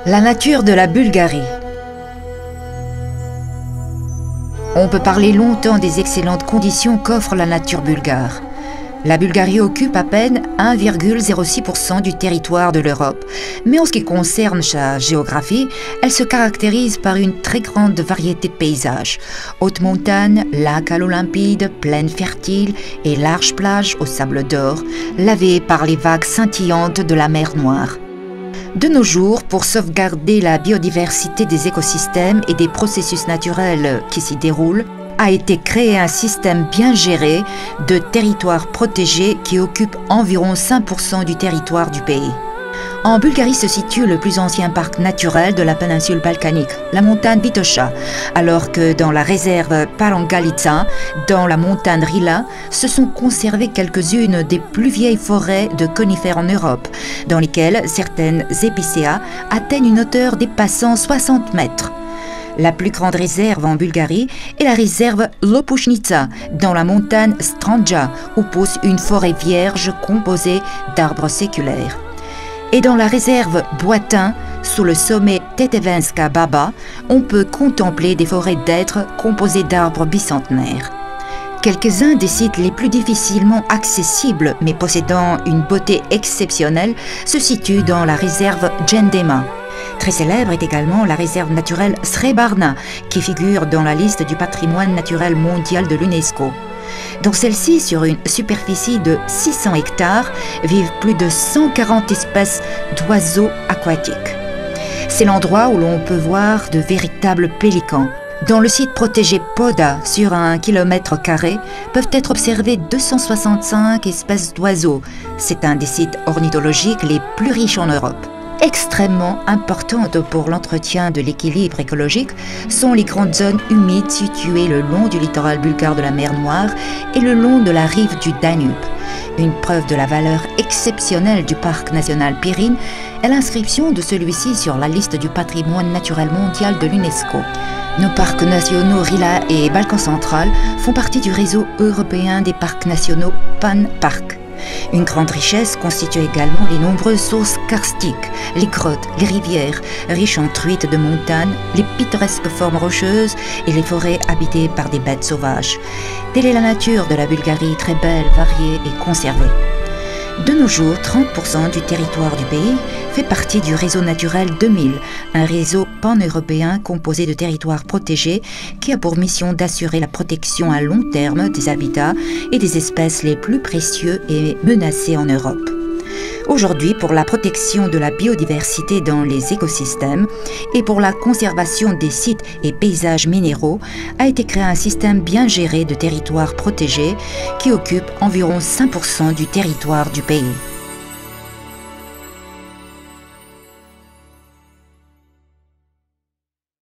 La nature de la Bulgarie. On peut parler longtemps des excellentes conditions qu'offre la nature bulgare. La Bulgarie occupe à peine 1,06% du territoire de l'Europe, mais en ce qui concerne sa géographie, elle se caractérise par une très grande variété de paysages. Hautes montagnes, lacs à l'eau limpide, plaines fertiles et larges plages au sable d'or, lavées par les vagues scintillantes de la mer Noire. De nos jours, pour sauvegarder la biodiversité des écosystèmes et des processus naturels qui s'y déroulent, a été créé un système bien géré de territoires protégés qui occupe environ 5% du territoire du pays. En Bulgarie se situe le plus ancien parc naturel de la péninsule balkanique, la montagne Vitocha, alors que dans la réserve Palangalica, dans la montagne Rila, se sont conservées quelques-unes des plus vieilles forêts de conifères en Europe, dans lesquelles certaines épicéas atteignent une hauteur dépassant 60 mètres. La plus grande réserve en Bulgarie est la réserve Lopushnica, dans la montagne Strandja, où pousse une forêt vierge composée d'arbres séculaires. Et dans la réserve Boitin, sous le sommet Tetevenska Baba, on peut contempler des forêts d'hêtres composées d'arbres bicentenaires. Quelques-uns des sites les plus difficilement accessibles, mais possédant une beauté exceptionnelle, se situent dans la réserve Djendema. Très célèbre est également la réserve naturelle Srebarna, qui figure dans la liste du patrimoine naturel mondial de l'UNESCO. Dans celle-ci, sur une superficie de 600 hectares, vivent plus de 140 espèces d'oiseaux aquatiques. C'est l'endroit où l'on peut voir de véritables pélicans. Dans le site protégé Poda, sur 1 km², peuvent être observées 265 espèces d'oiseaux. C'est un des sites ornithologiques les plus riches en Europe. Extrêmement importantes pour l'entretien de l'équilibre écologique sont les grandes zones humides situées le long du littoral bulgare de la mer Noire et le long de la rive du Danube. Une preuve de la valeur exceptionnelle du parc national Pirin est l'inscription de celui-ci sur la liste du patrimoine naturel mondial de l'UNESCO. Nos parcs nationaux Rila et Balkan Central font partie du réseau européen des parcs nationaux Pan-Parc. Une grande richesse constitue également les nombreuses sources karstiques, les grottes, les rivières, riches en truites de montagne, les pittoresques formes rocheuses et les forêts habitées par des bêtes sauvages. Telle est la nature de la Bulgarie, très belle, variée et conservée. De nos jours, 30% du territoire du pays fait partie du réseau naturel 2000, un réseau pan-européen composé de territoires protégés qui a pour mission d'assurer la protection à long terme des habitats et des espèces les plus précieux et menacées en Europe. Aujourd'hui, pour la protection de la biodiversité dans les écosystèmes et pour la conservation des sites et paysages minéraux, a été créé un système bien géré de territoires protégés qui occupe environ 5% du territoire du pays.